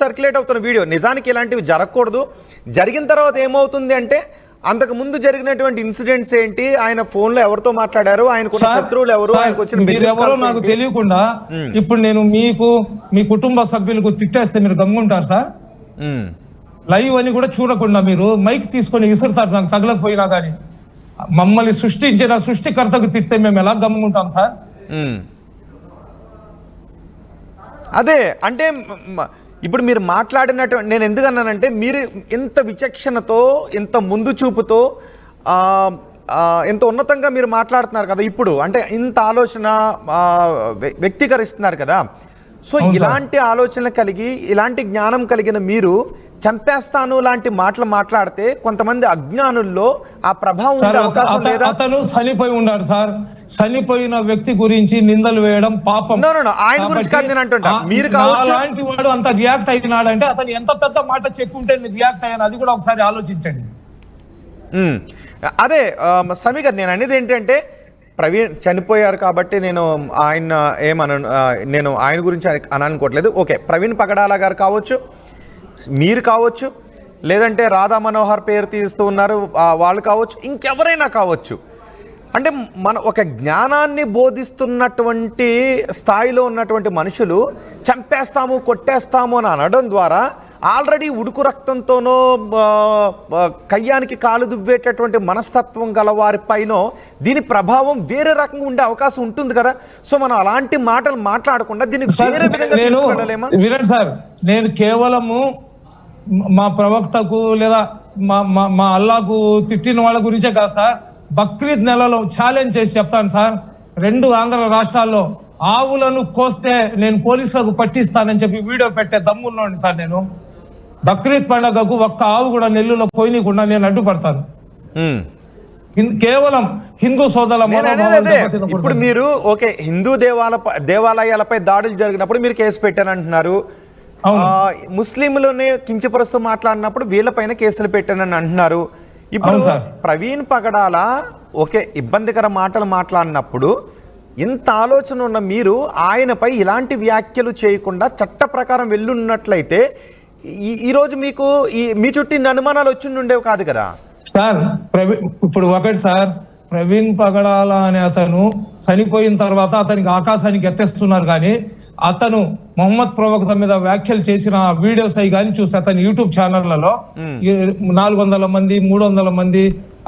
Circulate అవుతున్న video నిజానికి ఇలాంటివి జరగకూడదు. జరిగిన తర్వాత ఏమవుతుంది అంటే అంతకు ముందు జరిగినటువంటి ఇన్సిడెంట్స్ ఏంటి, ఆయన ఫోన్ లో ఎవరితో మాట్లాడారు, ఆయనకు శత్రువులు ఎవరు, ఆయనకు వచ్చిన ఎవరో నాకు తెలియకుండా ఇప్పుడు నేను మీకు మీ కుటుంబ సభ్యులకు తిట్టేస్తే మీరు గమ్ముంటారు సార్? లైవ్ అని కూడా చూడకుండా మీరు మైక్ తీసుకొని ఇసురుతారు నాకు తగలకపోయినా కానీ. మమ్మల్ని సృష్టించిన సృష్టికర్తకు తిడితే మేము ఎలా గమ్ముంటాం సార్? అదే అంటే ఇప్పుడు మీరు మాట్లాడినటువంటి నేను ఎందుకన్నానంటే మీరు ఇంత విచక్షణతో ఇంత ముందు చూపుతో ఇంత ఉన్నతంగా మీరు మాట్లాడుతున్నారు కదా ఇప్పుడు, అంటే ఇంత ఆలోచన వ్యక్తీకరిస్తున్నారు కదా. సో ఇలాంటి ఆలోచన కలిగి ఇలాంటి జ్ఞానం కలిగిన మీరు చంపేస్తాను లాంటి మాటలు మాట్లాడితే కొంతమంది అజ్ఞానుల్లో ఆ ప్రభావం ఉండే అవకాశం లేదా? అతను చనిపోయి ఉన్నాడు సార్. చనిపోయిన వ్యక్తి గురించి నిందలు వేయడం పాపం. ఆయన గురించి కాదు నేను అంటుంటా. మీరు అలాంటి వాడు అంత రియాక్ట్ అయినాడంటే అతను ఎంత పెద్ద మాట చెప్పుంటే రియాక్ట్ అయ్యాను, అది కూడా ఒకసారి ఆలోచించండి. అదే సమీ గారు నేను అనేది ఏంటంటే ప్రవీణ్ చనిపోయారు కాబట్టి నేను నేను ఆయన గురించి అననుకోవట్లేదు. ఓకే, ప్రవీణ్ పగడాల గారు కావచ్చు, మీరు కావచ్చు, లేదంటే రాధా మనోహర్ పేరు తీస్తూ ఉన్నారు వాళ్ళు కావచ్చు, ఇంకెవరైనా కావచ్చు. అంటే మన ఒక జ్ఞానాన్ని బోధిస్తున్నటువంటి స్థాయిలో ఉన్నటువంటి మనుషులు చంపేస్తాము కొట్టేస్తాము అని అనడం ద్వారా ఆల్రెడీ ఉడుకు రక్తంతోనో కయ్యానికి కాలు దువ్వేటటువంటి మనస్తత్వం గల వారిపైన దీని ప్రభావం వేరే రకంగా ఉండే అవకాశం ఉంటుంది కదా. సో మనం అలాంటి మాటలు మాట్లాడకుండా దీన్ని వేరే విధంగా తీసుకెళ్ళలేమా? వినండి సార్, నేను కేవలము మా ప్రవక్తకు లేదా మా అల్లాకు తిట్టిన వాళ్ళ గురించే కాదు సార్. బక్రీద్ నెలలో ఛాలెంజ్ చేసి చెప్తాను సార్, 2 ఆంధ్ర రాష్ట్రాల్లో ఆవులను కోస్తే నేను పోలీసులకు పట్టిస్తానని చెప్పి వీడియో పెట్టే దమ్మున్నాను సార్. నేను బక్రీద్ పండుగకు ఒక్క ఆవు కూడా నెల్లులో పోయినకుండా నేను అడ్డుపడతాను. కేవలం హిందూ సోదరుల. ఇప్పుడు మీరు ఓకే హిందూ దేవాలయాలపై దాడులు జరిగినప్పుడు మీరు కేసు పెట్టానంటున్నారు. ముస్లింలని కించపరుస్తూ మాట్లాడినప్పుడు వీళ్ళపైన కేసులు పెట్టానని అంటున్నారు. ఇప్పుడు ప్రవీణ్ పగడాల ఓకే ఇబ్బందికర మాటలు మాట్లాడినప్పుడు ఇంత ఆలోచన ఉన్న మీరు ఆయనపై ఇలాంటి వ్యాఖ్యలు చేయకుండా చట్ట ప్రకారం వెళ్ళున్నట్లయితే ఈరోజు మీకు మీ చుట్టూ ఇన్ని అనుమానాలు వచ్చి ఉండేవి కాదు కదా సార్. ఇప్పుడు ఒకటి సార్, ప్రవీణ్ పగడాల అనే అతను చనిపోయిన తర్వాత అతనికి ఆకాశానికి ఎత్తేస్తున్నారు, కానీ అతను మొహమ్మద్ ప్రవక్త మీద వ్యాఖ్యలు చేసిన వీడియోస్ అవి కానీ చూసి అతని యూట్యూబ్ ఛానళ్లలో 400 మంది 300 మంది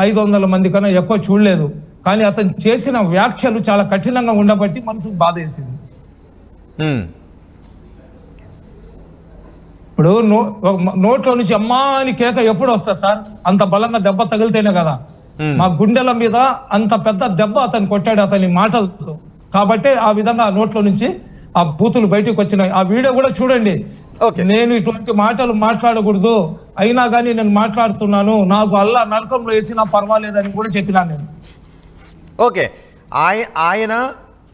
500 మంది కన్నా ఎక్కువ చూడలేదు. కానీ అతను చేసిన వ్యాఖ్యలు చాలా కఠినంగా ఉండబట్టి మనసుకు బాధ వేసింది. ఇప్పుడు నోట్లో నుంచి అమ్మా అని కేక ఎప్పుడు వస్తుంది సార్? అంత బలంగా దెబ్బ తగిలితేనే కదా. మా గుండెల మీద అంత పెద్ద దెబ్బ అతను కొట్టాడు అతని మాటలతో, కాబట్టి ఆ విధంగా నోట్లో నుంచి ఆ బూతులు బయటకు వచ్చినాయి. ఆ వీడియో కూడా చూడండి. నేను ఇటువంటి మాటలు మాట్లాడకూడదు, అయినా కానీ నేను మాట్లాడుతున్నాను, నాకు అల్లా నరకంలో వేసినా పర్వాలేదని కూడా చెప్పినాను నేను. ఓకే, ఆయన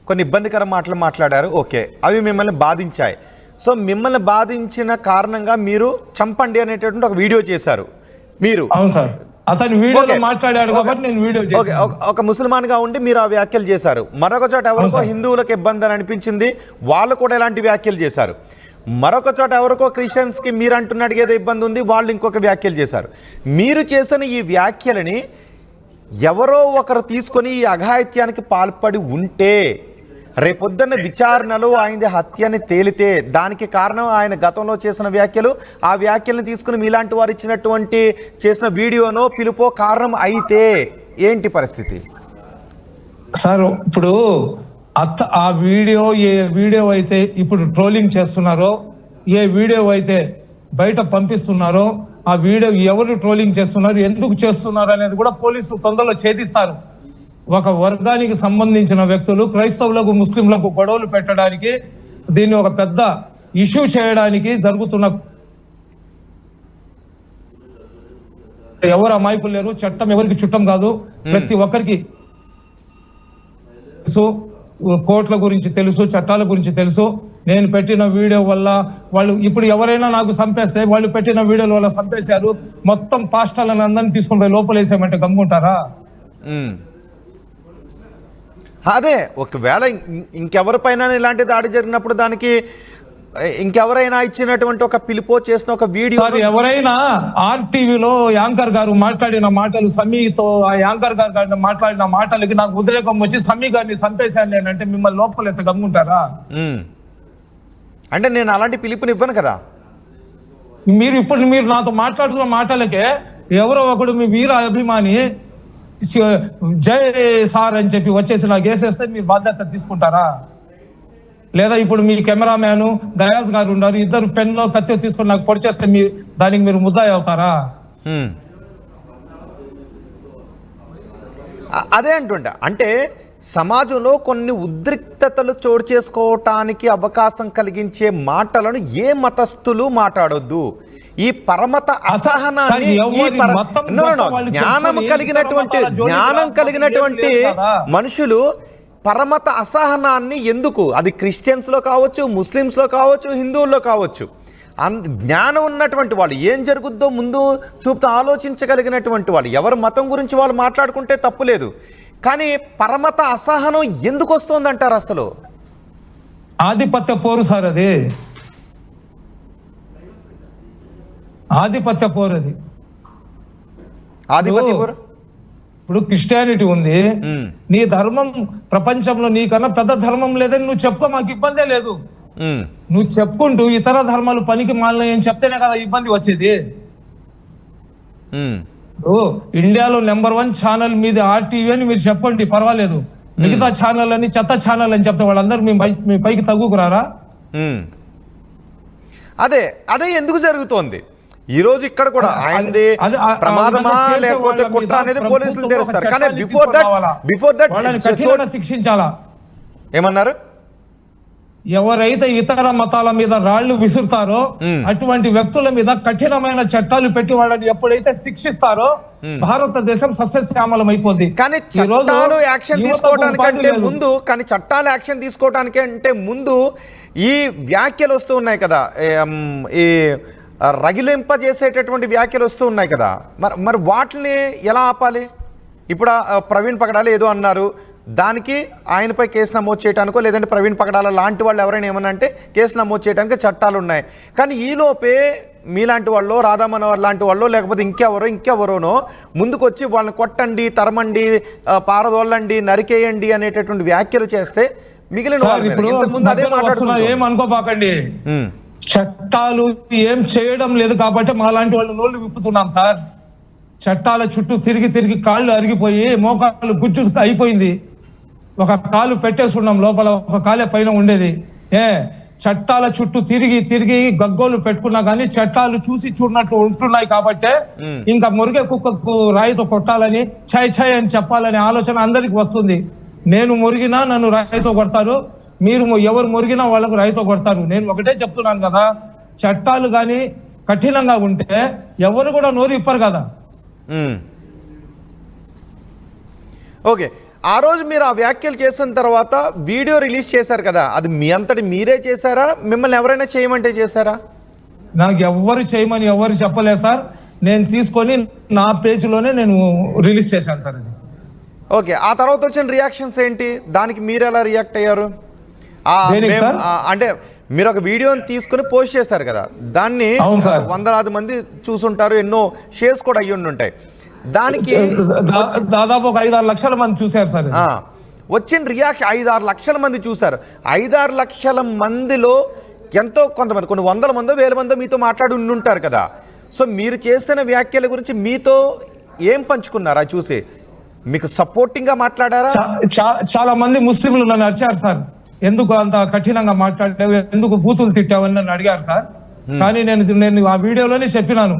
కొన్ని ఇబ్బందికర మాటలు మాట్లాడారు, ఓకే, అవి మిమ్మల్ని బాధించాయి. సో మిమ్మల్ని బాధించిన కారణంగా మీరు చంపండి అనేటటువంటి ఒక వీడియో చేశారు మీరు. అవును సార్, అతను వీడియోలో మాట్లాడాడు కాబట్టి నేను వీడియో చేశాను. ఒక ముస్లిమాన్ గా ఉండి మీరు ఆ వ్యాఖ్యలు చేశారు. మరొక చోట ఎవరికో హిందువులకు ఇబ్బంది అని అనిపించింది, వాళ్ళు కూడా ఇలాంటి వ్యాఖ్యలు చేశారు. మరొక చోట ఎవరికో క్రిస్టియన్స్ కి మీరు అంటున్నట్టు ఏదో ఇబ్బంది ఉంది, వాళ్ళు ఇంకొక వ్యాఖ్యలు చేశారు. మీరు చేసిన ఈ వ్యాఖ్యలని ఎవరో ఒకరు తీసుకొని ఈ అఘాయిత్యానికి పాల్పడి ఉంటే రేపొద్దున్న విచారణలో ఆయనది హత్యని తేలితే దానికి కారణం ఆయన గతంలో చేసిన వ్యాఖ్యలు, ఆ వ్యాఖ్యలను తీసుకుని మీలాంటి వారు ఇచ్చినటువంటి చేసిన వీడియోనో పిలుపో కారణం అయితే ఏంటి పరిస్థితి సార్? ఇప్పుడు ఆ ఏ వీడియో అయితే ఇప్పుడు ట్రోలింగ్ చేస్తున్నారో, ఏ వీడియో అయితే బయట పంపిస్తున్నారో, ఆ వీడియో ఎవరు ట్రోలింగ్ చేస్తున్నారు, ఎందుకు చేస్తున్నారు అనేది కూడా పోలీసులు తొందరలో ఛేదిస్తారు. ఒక వర్గానికి సంబంధించిన వ్యక్తులు క్రైస్తవులకు ముస్లింలకు గొడవలు పెట్టడానికి, దీన్ని ఒక పెద్ద ఇష్యూ చేయడానికి జరుగుతున్న ఎవరు అమాయకులు లేరు. చట్టం ఎవరికి చుట్టం కాదు, ప్రతి ఒక్కరికి తెలుసు, కోర్టుల గురించి తెలుసు, చట్టాల గురించి తెలుసు. నేను పెట్టిన వీడియో వల్ల వాళ్ళు ఇప్పుడు ఎవరైనా నాకు చంపేస్తే వాళ్ళు పెట్టిన వీడియోల వల్ల చంపేశారు, మొత్తం పాస్టర్లను అందరినీ తీసుకుని పోయి లోపలేసామంటే గమ్ముంటారా? అదే ఒకవేళ ఇంకెవరిపైన ఇలాంటి దాడి జరిగినప్పుడు దానికి ఇంకెవరైనా ఇచ్చినటువంటి ఒక పిలుపో చేసిన ఒక వీడియో సార్ ఎవరైనా ఆర్టీవీలో యాంకర్ గారు మాట్లాడిన మాటలు సమీతో ఆ యాంకర్ గారు మాట్లాడిన మాటలకి నాకు ఉద్రేకం వచ్చి సమీ గారిని చంపేశాను నేనంటే మిమ్మల్ని లోపలేస్తే గమ్ముంటారా? అంటే నేను అలాంటి పిలుపునివ్వను కదా. మీరు నాతో మాట్లాడుతున్న మాటలకే ఎవరో ఒకడు మీ వీర అభిమాని జై సార్ అని చెప్పి వచ్చేసి నాకు వేసేస్తే మీరు బాధ్యత తీసుకుంటారా? లేదా ఇప్పుడు మీ కెమెరామ్యాన్ గయాజ్ గారు ఉన్నారు, ఇద్దరు పెన్లో కత్తి తీసుకొని నాకు పొడిచేస్తే దానికి మీరు ముద్దాయి అవుతారా? అదే అంటుంటా. అంటే సమాజంలో కొన్ని ఉద్రిక్తతలు చోటు చేసుకోవటానికి అవకాశం కలిగించే మాటలను ఏ మతస్థులు మాట్లాడొద్దు. ఈ పరమత అసహనాన్ని జ్ఞానం కలిగినటువంటి మనుషులు పరమత అసహనాన్ని ఎందుకు, అది క్రిస్టియన్స్ లో కావచ్చు, ముస్లిమ్స్ లో కావచ్చు, హిందువుల్లో కావచ్చు, జ్ఞానం ఉన్నటువంటి వాళ్ళు ఏం జరుగుద్దో ముందు చూపుతూ ఆలోచించగలిగినటువంటి వాళ్ళు ఎవరు మతం గురించి వాళ్ళు మాట్లాడుకుంటే తప్పులేదు. కానీ పరమత అసహనం ఎందుకు వస్తుంది అంటారు? అసలు ఆధిపత్య పోరు సార్, అది ఆధిపత్య పోరు. అది ఆధిపత్య పోరు. ఇప్పుడు క్రిస్టియానిటీ ఉంది, నీ ధర్మం ప్రపంచంలో నీకన్నా పెద్ద ధర్మం లేదని నువ్వు చెప్పుకో, మాకు ఇబ్బందే లేదు. నువ్వు చెప్పుకుంటూ ఇతర ధర్మాలు పనికి మాలినాయని చెప్తేనే కదా ఇబ్బంది వచ్చేది. ఇండియాలో నెంబర్ 1 ఛానల్ మీద ఆర్టీవీ అని మీరు చెప్పండి, పర్వాలేదు. మిగతా ఛానల్ అని చెత్త ఛానల్ అని చెప్తే వాళ్ళందరూ మీ పైకి తగ్గుకురారా? అదే ఎందుకు జరుగుతోంది ఈ రోజు ఇక్కడ కూడా? ఆయనది ప్రమాదమా లేకపోతే కుట్ర అనేది పోలీసులు తెలుస్తారు. కానీ బిఫోర్ దట్ శిక్షించాలా? ఏమన్నారు? ఎవరైతే ఇతర మతాల మీద రాళ్లు విసురుతారో అటువంటి వ్యక్తుల మీద కఠినమైన చట్టాలు పెట్టి వాళ్ళని ఎప్పుడైతే శిక్షిస్తారో భారతదేశం సస్యశ్యామలం అయిపోద్ది. కానీ చట్టాలు యాక్షన్ తీసుకోవటానికంటే ముందు ఈ వ్యాఖ్యలు వస్తూ ఉన్నాయి కదా, ఈ రగిలింపజేసేటటువంటి వ్యాఖ్యలు వస్తూ ఉన్నాయి కదా, మరి వాటిని ఎలా ఆపాలి? ఇప్పుడు ప్రవీణ్ పగడాల ఏదో అన్నారు, దానికి ఆయనపై కేసు నమోదు చేయడానికో లేదంటే ప్రవీణ్ పగడాల లాంటి వాళ్ళు ఎవరైనా ఏమన్నా అంటే కేసు నమోదు చేయడానికి చట్టాలు ఉన్నాయి. కానీ ఈలోపే మీలాంటి వాళ్ళు, రాధా మనోహర్ లాంటి వాళ్ళు, లేకపోతే ఇంకెవరోనో ముందుకొచ్చి వాళ్ళని కొట్టండి, తరమండి, పారదోళ్ళండి, నరికేయండి అనేటటువంటి వ్యాఖ్యలు చేస్తే మిగిలిన ఏమనుకోపాకండి. చట్టాలు ఏం చేయడం లేదు కాబట్టి మాలాంటి వాళ్ళు నోళ్ళు విప్పుతున్నాం సార్. చట్టాల చుట్టూ తిరిగి కాళ్ళు అరిగిపోయి మోకాళ్ళు గుజ్జు అయిపోయింది. ఒక కాలు పెట్టేసుకున్నాం లోపల, ఒక కాలే పైన ఉండేది. చట్టాల చుట్టూ తిరిగి గగ్గోలు పెట్టుకున్నా కానీ చట్టాలు చూసి చూడనట్లు ఉంటున్నాయి కాబట్టే ఇంకా మురిగే కుక్కకు రాయితో కొట్టాలని, ఛాయ్ అని చెప్పాలనే ఆలోచన అందరికి వస్తుంది. నేను మురిగినా నన్ను రాయితో కొడతారు, మీరు ఎవరు మురిగినా వాళ్ళకు రాయితో కొడతారు. నేను ఒకటే చెప్తున్నాను కదా, చట్టాలు కానీ కఠినంగా ఉంటే ఎవరు కూడా నోరు ఇప్పరు కదా. ఓకే, ఆ రోజు మీరు ఆ వ్యాఖ్యలు చేసిన తర్వాత వీడియో రిలీజ్ చేశారు కదా, అది మీ అంతటి మీరే చేశారా, మిమ్మల్ని ఎవరైనా చేయమంటే చేశారా? నాకు ఎవరు చేయమని ఎవరు చెప్పలేదు సార్. నేను తీసుకొని నా పేజ్లోనే నేను రిలీజ్ చేశాను సార్. ఓకే, ఆ తర్వాత వచ్చిన రియాక్షన్స్ ఏంటి? దానికి మీరు ఎలా రియాక్ట్ అయ్యారు? అంటే మీరు ఒక వీడియోని తీసుకుని పోస్ట్ చేస్తారు కదా, దాన్ని వందలాది మంది చూసుంటారు, ఎన్నో షేర్స్ కూడా అయ్యి ఉంటాయి. దానికి దాదాపు ఒక 5-6 లక్షల మంది చూశారు సార్. వచ్చిన రియాక్షన్ 5-6 లక్షల మంది చూశారు. 5-6 లక్షల మందిలో ఎంతో కొంతమంది, కొన్ని వందల మందో వేల మందో మీతో మాట్లాడి ఉంటారు కదా. సో మీరు చేసిన వ్యాఖ్యల గురించి మీతో ఏం పంచుకున్నారా? చూసి మీకు సపోర్టింగ్ గా మాట్లాడారా? చాలా మంది ముస్లింలు నన్ను అరిచారు సార్, ఎందుకు అంత కఠినంగా మాట్లాడావు, ఎందుకు బూతులు తిట్టావని నన్ను అడిగారు సార్. కానీ నేను ఆ వీడియోలోనే చెప్పినాను,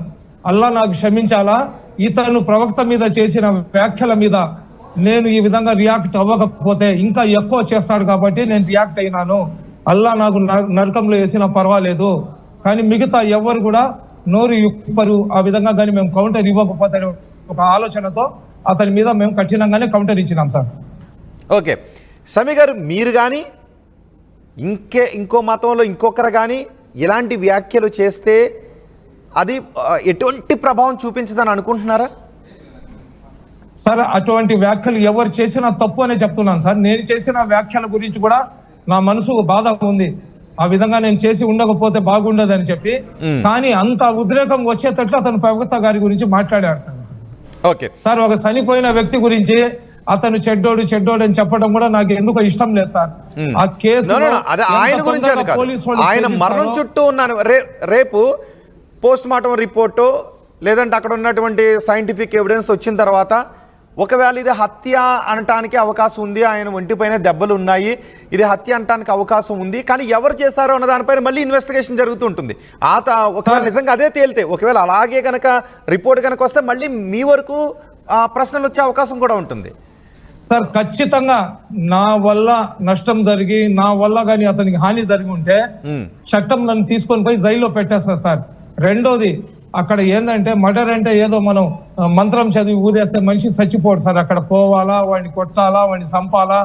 అల్లా నాకు క్షమించాలా, ఇతను ప్రవక్త మీద చేసిన వ్యాఖ్యల మీద నేను ఈ విధంగా రియాక్ట్ అవ్వకపోతే ఇంకా ఎక్కువ చేస్తాడు కాబట్టి నేను రియాక్ట్ అయినాను. అల్లా నాకు నరకంలో వేసినా పర్వాలేదు, కానీ మిగతా ఎవరు కూడా నోరు ఇప్పరు. ఆ విధంగా కానీ మేము కౌంటర్ ఇవ్వకపోతే ఒక ఆలోచనతో అతని మీద మేము కఠినంగానే కౌంటర్ ఇచ్చినాం సార్. ఓకే, సమీ గారు, మీరు కానీ ఇంకో మతంలో ఇంకొకరు కానీ ఇలాంటి వ్యాఖ్యలు చేస్తే అది ఎటువంటి ప్రభావం చూపించదని అనుకుంటున్నారా? సార్ అటువంటి వ్యాఖ్యలు ఎవరు చేసినా తప్పు అనే చెప్తున్నాను సార్. నేను చేసిన వ్యాఖ్యల గురించి కూడా నా మనసు బాధ ఉంది. ఆ విధంగా నేను చేసి ఉండకపోతే బాగుండదని చెప్పి. కానీ అంత ఉద్రేకం వచ్చేటట్లు అతను ప్రవక్త గారి గురించి మాట్లాడాడు సార్. ఓకే సార్, ఒక చనిపోయిన వ్యక్తి గురించి అతను చెడ్డోడు అని చెప్పడం కూడా నాకు ఎందుకు ఇష్టం లేదు సార్. ఆ కేసు అదే ఆయన గురించి ఆయన మరణం చుట్టూ ఉన్నాను. రేపు పోస్ట్ మార్టం రిపోర్టు లేదంటే అక్కడ ఉన్నటువంటి సైంటిఫిక్ ఎవిడెన్స్ వచ్చిన తర్వాత ఒకవేళ ఇది హత్య అనటానికి అవకాశం ఉంది, ఆయన ఒంటిపైన దెబ్బలు ఉన్నాయి, ఇది హత్య అనటానికి అవకాశం ఉంది, కానీ ఎవరు చేశారో అన్న దానిపైన మళ్ళీ ఇన్వెస్టిగేషన్ జరుగుతూ ఉంటుంది. ఒకవేళ నిజంగా అదే తేలితే, ఒకవేళ అలాగే కనుక రిపోర్ట్ కనుక వస్తే మళ్ళీ మీ వరకు ప్రశ్నలు వచ్చే అవకాశం కూడా ఉంటుంది. సార్, ఖచ్చితంగా నా వల్ల నష్టం జరిగి నా వల్ల కానీ అతనికి హాని జరిగి ఉంటే చట్టం నన్ను తీసుకొని పోయి జైల్లో పెట్టేస్తా సార్. రెండోది, అక్కడ ఏంటంటే మర్డర్ అంటే ఏదో మనం మంత్రం చదివి ఊదేస్తే మనిషి చచ్చిపోడు సార్. అక్కడ పోవాలా, వాడిని కొట్టాలా, వాడిని చంపాలా,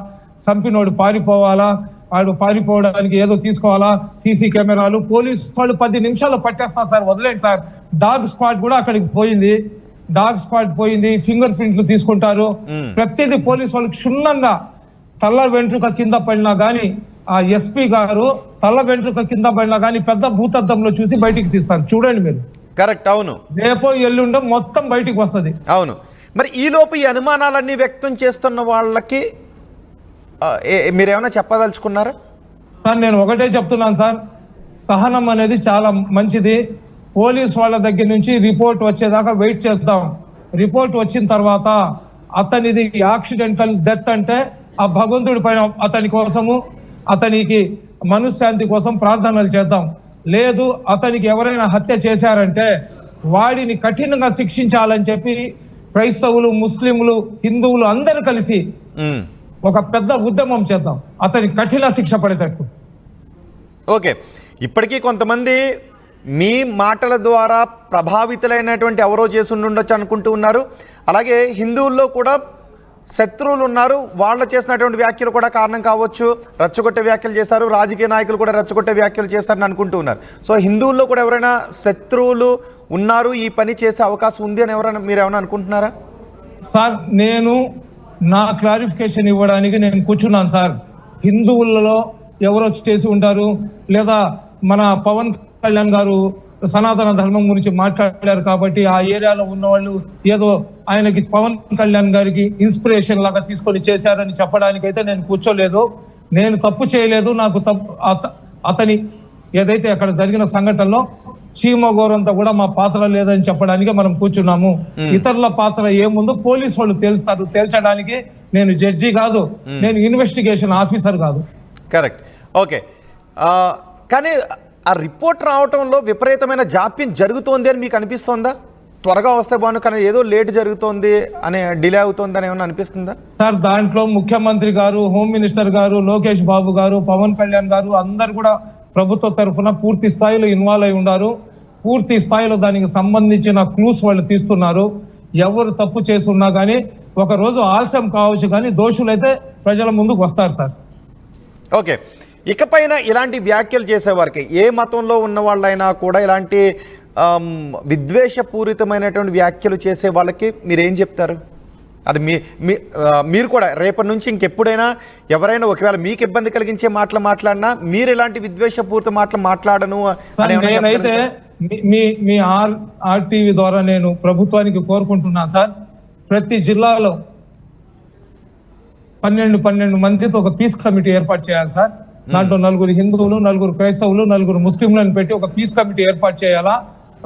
చంపినోడు పారిపోవాలా, వాడు పారిపోవడానికి ఏదో తీసుకోవాలా, సీసీ కెమెరాలు, పోలీసు వాళ్ళు 10 నిమిషాల్లో పట్టేస్తారు సార్. వదిలేండి సార్. డాగ్ స్క్వాడ్ కూడా అక్కడికి పోయింది, ఫింగర్ ప్రింట్లు తీసుకుంటారు. ప్రతిదీ పోలీసు వాళ్ళు క్షుణ్ణంగా తల్ల వెంట్రుక కింద పడినా గానీ, ఆ ఎస్పీ గారు తల్ల వెంట్రుక కింద పడినా గానీ పెద్ద భూతద్దంలో చూసి బయటికి తీస్తారు. చూడండి మీరు. కరెక్ట్. అవును, రేపో ఎల్లుండో మొత్తం బయటికి వస్తుంది. అవును. మరి ఈ లోపు ఈ అనుమానాలన్నీ వ్యక్తం చేస్తున్న వాళ్ళకి మీరేమైనా చెప్పదలుచుకున్నారా సార్? నేను ఒకటే చెప్తున్నాను సార్, సహనం అనేది చాలా మంచిది. పోలీస్ వాళ్ళ దగ్గర నుంచి రిపోర్ట్ వచ్చేదాకా వెయిట్ చేద్దాం. రిపోర్ట్ వచ్చిన తర్వాత అతనిది యాక్సిడెంటల్ డెత్ అంటే ఆ భగవంతుడి పైన అతని కోసము, అతనికి మనశ్శాంతి కోసం ప్రార్థనలు చేద్దాం. లేదు, అతనికి ఎవరైనా హత్య చేశారంటే వాడిని కఠినంగా శిక్షించాలని చెప్పి క్రైస్తవులు, ముస్లింలు, హిందువులు అందరూ కలిసి ఒక పెద్ద ఉద్యమం చేద్దాం, అతనికి కఠిన శిక్ష పడేటట్టు. ఓకే, ఇప్పటికీ కొంతమంది మీ మాటల ద్వారా ప్రభావితులైనటువంటి ఎవరో చేసి ఉండొచ్చు అనుకుంటూ ఉన్నారు. అలాగే హిందువుల్లో కూడా శత్రువులు ఉన్నారు, వాళ్ళు చేసినటువంటి వ్యాఖ్యలు కూడా కారణం కావచ్చు. రెచ్చగొట్టే వ్యాఖ్యలు చేశారు, రాజకీయ నాయకులు కూడా రెచ్చగొట్టే వ్యాఖ్యలు చేశారని అనుకుంటూ ఉన్నారు. సో హిందువుల్లో కూడా ఎవరైనా శత్రువులు ఉన్నారు, ఈ పని చేసే అవకాశం ఉంది అని మీరేమైనా అనుకుంటున్నారా సార్? నేను నా క్లారిఫికేషన్ ఇవ్వడానికి నేను కూర్చున్నాను సార్. హిందువులలో ఎవరో చేసి ఉంటారు, లేదా మన పవన్ కళ్యాణ్ గారు సనాతన ధర్మం గురించి మాట్లాడారు కాబట్టి ఆ ఏరియాలో ఉన్న వాళ్ళు ఏదో ఆయనకి పవన్ కళ్యాణ్ గారికి ఇన్స్పిరేషన్ లాగా తీసుకొని చేశారని చెప్పడానికి అయితే నేను కూర్చోలేదు. నేను తప్పు చేయలేదు. నాకు అతని ఏదైతే అక్కడ జరిగిన సంఘటనలో చీమగోరంతా కూడా మా పాత్ర లేదని చెప్పడానికి మనం కూర్చున్నాము. ఇతరుల పాత్ర ఏముందో పోలీసు వాళ్ళు తేల్చడానికి నేను జడ్జి కాదు, నేను ఇన్వెస్టిగేషన్ ఆఫీసర్ కాదు. కరెక్ట్. ఓకే, కానీ ఆ రిపోర్ట్ రావటంలో విపరీతమైన జాప్యం జరుగుతోంది అని మీకు అనిపిస్తోందా? త్వరగా వస్తే బాగుంది కానీ ఏదో లేట్ జరుగుతోంది అనే డిలే అవుతోంది అని ఏమైనా అనిపిస్తుందా సార్? దాంట్లో ముఖ్యమంత్రి గారు, హోమ్ మినిస్టర్ గారు, లోకేష్ బాబు గారు, పవన్ కళ్యాణ్ గారు అందరు కూడా ప్రభుత్వ తరఫున పూర్తి స్థాయిలో ఇన్వాల్వ్ అయి ఉన్నారు. పూర్తి స్థాయిలో దానికి సంబంధించిన క్లూస్ వాళ్ళు తీస్తున్నారు. ఎవరు తప్పు చేసి ఉన్నా కానీ ఒక రోజు ఆలస్యం కావచ్చు కానీ దోషులైతే ప్రజల ముందుకు వస్తారు సార్. ఓకే, ఇకపైన ఇలాంటి వ్యాఖ్యలు చేసేవారికి ఏ మతంలో ఉన్న వాళ్ళైనా కూడా ఇలాంటి విద్వేషపూరితమైనటువంటి వ్యాఖ్యలు చేసే వాళ్ళకి మీరేం చెప్తారు? అది మీరు కూడా రేపటి నుంచి ఇంకెప్పుడైనా ఎవరైనా ఒకవేళ మీకు ఇబ్బంది కలిగించే మాటలు మాట్లాడినా మీరు ఇలాంటి విద్వేషపూరిత మాటలు మాట్లాడను నేనైతే మీ ఆర్టీవీ ద్వారా నేను ప్రభుత్వానికి కోరుకుంటున్నాను సార్, ప్రతి జిల్లాలో 12 మందితో ఒక పీస్ కమిటీ ఏర్పాటు చేయాలి సార్. దాంట్లో 4 హిందువులు, 4 క్రైస్తవులు, 4 ముస్లింలను పెట్టి ఒక పీస్ కమిటీ ఏర్పాటు చేయాలా.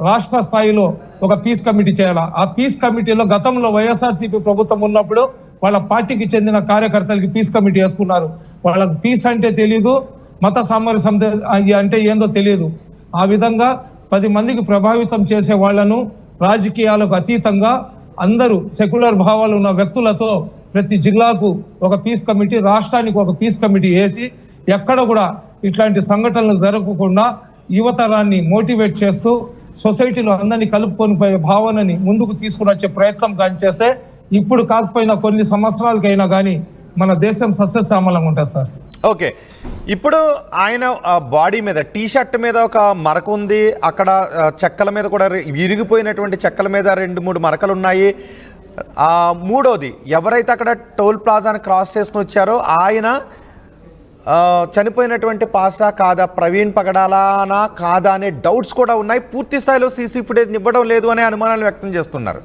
రాష్ట్ర స్థాయిలో ఒక పీస్ కమిటీ చేయాలా. ఆ పీస్ కమిటీలో గతంలో వైఎస్ఆర్సీపీ ప్రభుత్వం ఉన్నప్పుడు వాళ్ళ పార్టీకి చెందిన కార్యకర్తలకి పీస్ కమిటీ వేసుకున్నారు. వాళ్ళకి పీస్ అంటే తెలియదు, మత సామరస్యం అంటే ఏందో తెలియదు. ఆ విధంగా 10 మందికి ప్రభావితం చేసే వాళ్లను రాజకీయాలకు అతీతంగా అందరూ సెక్యులర్ భావాలు ఉన్న వ్యక్తులతో ప్రతి జిల్లాకు ఒక పీస్ కమిటీ, రాష్ట్రానికి ఒక పీస్ కమిటీ వేసి ఎక్కడ కూడా ఇట్లాంటి సంఘటనలు జరగకుండా యువతరాన్ని మోటివేట్ చేస్తూ సొసైటీలో అందరినీ కలుపుకొని పోయే భావనని ముందుకు తీసుకుని వచ్చే ప్రయత్నం కానీ చేస్తే ఇప్పుడు కాకపోయినా కొన్ని సంవత్సరాలకైనా కానీ మన దేశం సస్యశ్యామలంగా ఉంటుంది సార్. ఓకే, ఇప్పుడు ఆయన బాడీ మీద టీషర్ట్ మీద ఒక మరక ఉంది, అక్కడ చెక్కల మీద కూడా విరిగిపోయినటువంటి చెక్కల మీద 2-3 మరకలు ఉన్నాయి. మూడోది, ఎవరైతే అక్కడ టోల్ ప్లాజాని క్రాస్ చేసుకుని వచ్చారో ఆయన చనిపోయినటువంటి పాసా కాదా, ప్రవీణ్ పగడాలానా కాదా అనే డౌట్స్ కూడా ఉన్నాయి. పూర్తి స్థాయిలో సీసీ ఫుటేజ్ ఇవ్వడం లేదు అనే అనుమానాలు వ్యక్తం చేస్తున్నారు.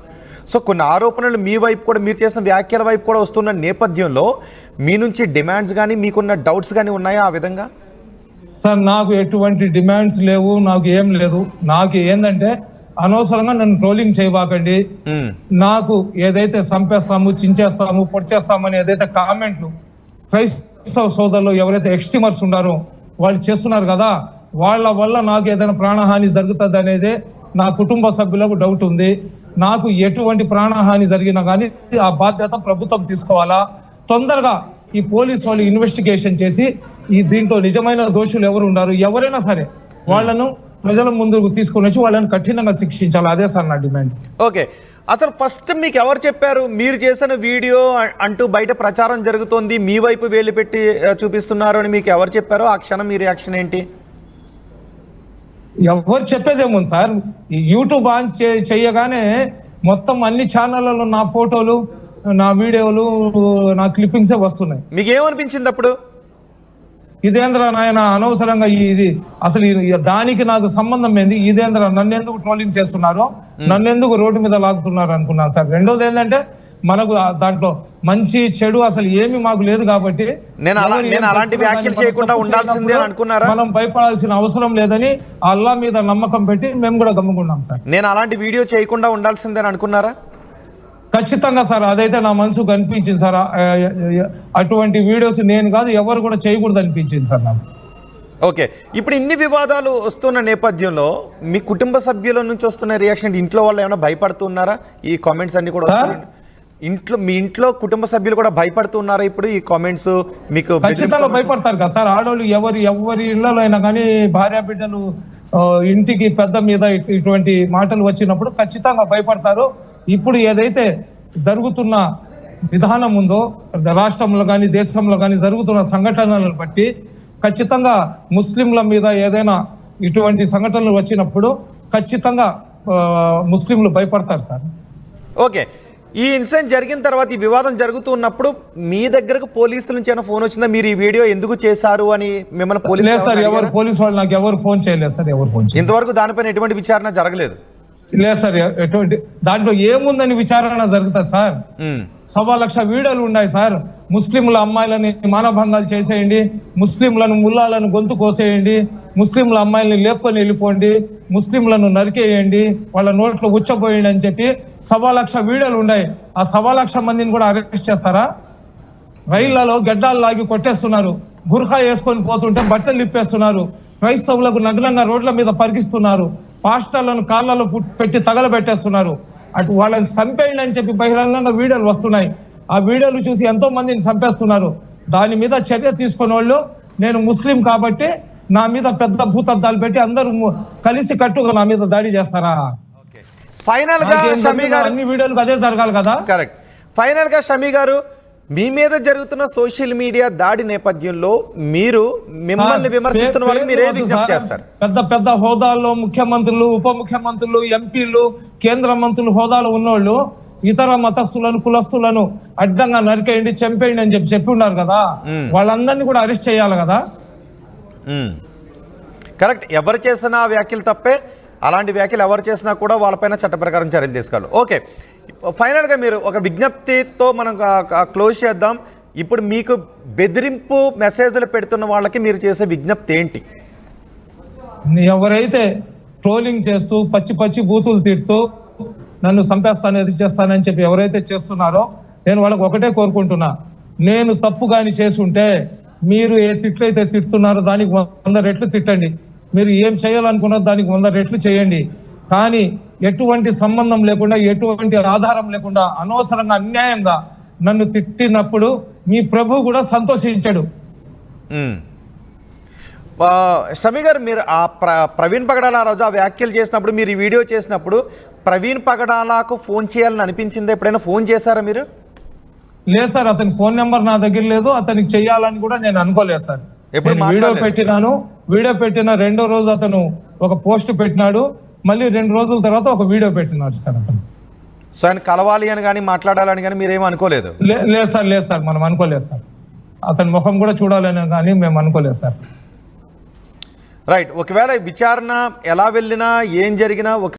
సో కొన్ని ఆరోపణలు మీ వైపు కూడా, మీరు చేసిన వ్యాఖ్యల వైపు కూడా వస్తున్న నేపథ్యంలో మీ నుంచి డిమాండ్స్ కానీ మీకున్న డౌట్స్ కానీ ఉన్నాయా ఆ విధంగా? సార్ నాకు ఎటువంటి డిమాండ్స్ లేవు, నాకు ఏం లేదు. నాకు ఏంటంటే అనవసరంగా నన్ను ట్రోలింగ్ చేయబాకండి. నాకు ఏదైతే చంపేస్తాము, చించేస్తాము, పొడిచేస్తామని ఏదైతే కామెంట్లు క్రైస్తవ సోదరులు ఎవరైతే ఎక్స్ట్రీమర్స్ ఉన్నారో వాళ్ళు చేస్తున్నారు కదా, వాళ్ళ వల్ల నాకు ఏదైనా ప్రాణహాని జరుగుతుంది అనేది నా కుటుంబ సభ్యులకు డౌట్ ఉంది. నాకు ఎటువంటి ప్రాణహాని జరిగినా కానీ ఆ బాధ్యత ప్రభుత్వం తీసుకోవాలా. తొందరగా ఈ పోలీసు వాళ్ళు ఇన్వెస్టిగేషన్ చేసి దీంట్లో నిజమైన దోషులు ఎవరు ఉన్నారు, ఎవరైనా సరే వాళ్ళను ప్రజల ముందుకు తీసుకుని వచ్చి వాళ్ళని కఠినంగా శిక్షించాలి. అదే సార్ నా డిమాండ్. ఓకే, అసలు ఫస్ట్ మీకు ఎవరు చెప్పారు మీరు చేసిన వీడియో అంటూ బయట ప్రచారం జరుగుతోంది, మీ వైపు వేలు పెట్టి చూపిస్తున్నారు అని మీకు ఎవరు చెప్పారో ఆ క్షణం మీ రియాక్షన్ ఏంటి? ఎవరు చెప్పేదేముంది సార్, యూట్యూబ్ ఆన్ చేయగానే మొత్తం అన్ని ఛానళ్లలో నా ఫోటోలు, నా వీడియోలు, నా క్లిప్పింగ్సే వస్తున్నాయి. మీకు ఏమనిపించింది అప్పుడు? ఇదేంద్ర నాయన అనవసరంగా ఇది అసలు దానికి నాకు సంబంధం ఏంది, ఇదేంద్ర నన్ను ఎందుకు ట్రోలింగ్ చేస్తున్నారు, నన్ను ఎందుకు రోడ్డు మీద లాగుతున్నారు అనుకున్నాను సార్. రెండోది ఏంటంటే మనకు దాంట్లో మంచి చెడు అసలు ఏమి మాకు లేదు కాబట్టి అలాంటి వ్యాఖ్యలు చేయకుండా ఉండాల్సిందే అనుకున్నారా? మనం భయపడాల్సిన అవసరం లేదని అల్లా మీద నమ్మకం పెట్టి మేము కూడా గమ్ముకున్నాం సార్. నేను అలాంటి వీడియో చేయకుండా ఉండాల్సిందే అనుకున్నారా? ఖచ్చితంగా సార్, అదైతే నా మనసుకు అనిపించింది సార్. అటువంటి వీడియోస్ నేను కాదు ఎవరు కూడా చేయకూడదు అనిపించింది సార్ నాకు. ఓకే, ఇప్పుడు ఇన్ని వివాదాలు వస్తున్న నేపథ్యంలో మీ కుటుంబ సభ్యుల నుంచి వస్తున్న రియాక్షన్, ఇంట్లో వాళ్ళు ఏమైనా భయపడుతున్నారా? ఈ కామెంట్స్ అన్ని కూడా మీ ఇంట్లో కుటుంబ సభ్యులు కూడా భయపడుతున్నారా ఇప్పుడు ఈ కామెంట్స్ మీకు? ఖచ్చితంగా భయపడతారు కదా సార్. ఆడవాళ్ళు ఎవరి ఇళ్లలో అయినా కానీ భార్య బిడ్డలు ఇంటికి పెద్ద మీద ఇటువంటి మాటలు వచ్చినప్పుడు ఖచ్చితంగా భయపడతారు. ఇప్పుడు ఏదైతే జరుగుతున్న విధానం ఉందో రాష్ట్రంలో కానీ దేశంలో కానీ జరుగుతున్న సంఘటనలను బట్టి ఖచ్చితంగా ముస్లింల మీద ఏదైనా ఇటువంటి సంఘటనలు వచ్చినప్పుడు ఖచ్చితంగా ముస్లింలు భయపడతారు సార్. ఓకే, ఈ ఇన్సిడెంట్ జరిగిన తర్వాత, ఈ వివాదం జరుగుతున్నప్పుడు మీ దగ్గరకు పోలీసుల నుంచి ఏమైనా ఫోన్ వచ్చిందా, మీరు ఈ వీడియో ఎందుకు చేశారు అని మిమ్మల్ని? పోలీసు వాళ్ళు నాకు ఎవరు ఫోన్ చేయలేదు సార్. ఎవరు ఫోన్ చేయలేదు. ఇంతవరకు దానిపైన ఎటువంటి విచారణ జరగలేదు? లేదు సార్, ఎటువంటి దాంట్లో ఏముందని విచారణ జరుగుతుంది సార్. 1,00,000 వీడియోలు ఉన్నాయి సార్. ముస్లింల అమ్మాయిలని మానభంగాలు చేసేయండి, ముస్లింలను ముల్లాలను గొంతు కోసేయండి, ముస్లింల అమ్మాయిలని లేపుకొని వెళ్ళిపోండి, ముస్లింలను నరికేయండి, వాళ్ళ నోట్లో ఉచ్చబోయండి అని చెప్పి 1,00,000 వీడియోలు ఉన్నాయి. ఆ 1,00,000 మందిని కూడా అరెస్ట్ చేస్తారా? రైళ్లలో గడ్డాలు లాగి కొట్టేస్తున్నారు, బుర్ఖా వేసుకొని పోతుంటే బట్టలు ఇప్పేస్తున్నారు, క్రైస్తవులకు నగ్నంగా రోడ్ల మీద పరిగిస్తున్నారు, పాస్టర్లను కాళ్ళలో పెట్టి తగలబెట్టేస్తున్నారు. అటు వాళ్ళని చంపేయండి అని చెప్పి బహిరంగంగా వీడియోలు వస్తున్నాయి. ఆ వీడియోలు చూసి ఎంతో మందిని చంపేస్తున్నారు. దాని మీద చర్య తీసుకునే వాళ్ళు నేను ముస్లిం కాబట్టి నా మీద పెద్ద భూతద్దాలు పెట్టి అందరూ కలిసి కట్టుగా నా మీద దాడి చేస్తారా? ఫైనల్ గా షమీ గారు, అన్ని వీడియోలకు అదే జరగాలి కదా. కరెక్ట్. ఫైనల్ గా షమీ గారు, మీ మీద జరుగుతున్న సోషల్ మీడియా దాడి నేపథ్యంలో మీరు మిమ్మల్ని విమర్శిస్తున్న వాళ్ళకి మీరు ఏం విజ్ఞప్తి చేస్తారు? పెద్ద హోదాల్లో ముఖ్యమంత్రులు, ఉప ముఖ్యమంత్రులు, ఎంపీలు, కేంద్ర మంత్రులు హోదాలో ఉన్నోళ్ళు ఇతర మతస్థులను, కులస్తులను అడ్డంగా నరికేయండి, చంపేయండి అని చెప్పి ఉన్నారు కదా, వాళ్ళందరినీ కూడా అరెస్ట్ చేయాలి కదా. కరెక్ట్. ఎవరు చేసినా వ్యాఖ్యలు తప్పే, అలాంటి వ్యాఖ్యలు ఎవరు చేసినా కూడా వాళ్ళపైన చట్ట ప్రకారం చర్యలు తీసుకోవాలి. ఓకే, ఫైనల్గా మీరు ఒక విజ్ఞప్తితో మనం క్లోజ్ చేద్దాం. ఇప్పుడు మీకు బెదిరింపు మెసేజ్లు పెడుతున్న వాళ్ళకి మీరు చేసే విజ్ఞప్తి ఏంటి? ఎవరైతే ట్రోలింగ్ చేస్తూ పచ్చి బూతులు తిడుతూ నన్ను చంపేస్తాను, ఎది చేస్తానని చెప్పి ఎవరైతే చేస్తున్నారో నేను వాళ్ళకి ఒకటే కోరుకుంటున్నా, నేను తప్పు కానీ చేసుంటే మీరు ఏ తిట్లయితే తిడుతున్నారో దానికి 100 రెట్లు తిట్టండి, మీరు ఏం చేయాలనుకున్నారో దానికి 100 రెట్లు చేయండి. కానీ ఎటువంటి సంబంధం లేకుండా, ఎటువంటి ఆధారం లేకుండా అనవసరంగా అన్యాయంగా నన్ను తిట్టినప్పుడు మీ ప్రభు కూడా సంతోషించాడు. షమీ గారు, మీరు ఆ ప్రవీణ్ పగడాల ఆ రోజు ఆ వ్యాఖ్యలు చేసినప్పుడు, మీరు ఈ వీడియో చేసినప్పుడు ప్రవీణ్ పగడాలకు ఫోన్ చేయాలని అనిపించిందా? ఎప్పుడైనా ఫోన్ చేశారా మీరు? లేదు సార్, అతని ఫోన్ నెంబర్ నా దగ్గర లేదు, అతనికి చెయ్యాలని కూడా నేను అనుకోలేదు సార్. వీడియో పెట్టిన 2వ రోజు అతను ఒక పోస్ట్ పెట్టినాడు, మళ్ళీ 2 రోజుల తర్వాత ఒక వీడియో పెట్టినాడు సార్ అతను. సో ఆయన కలవాలి అని కానీ మాట్లాడాలని కానీ మీరేమో అనుకోలేదు? లేదు సార్, మనం అనుకోలేదు సార్. అతని ముఖం కూడా చూడాలని కానీ మేము అనుకోలేదు సార్. రైట్. ఒకవేళ విచారణ ఎలా వెళ్ళినా ఏం జరిగినా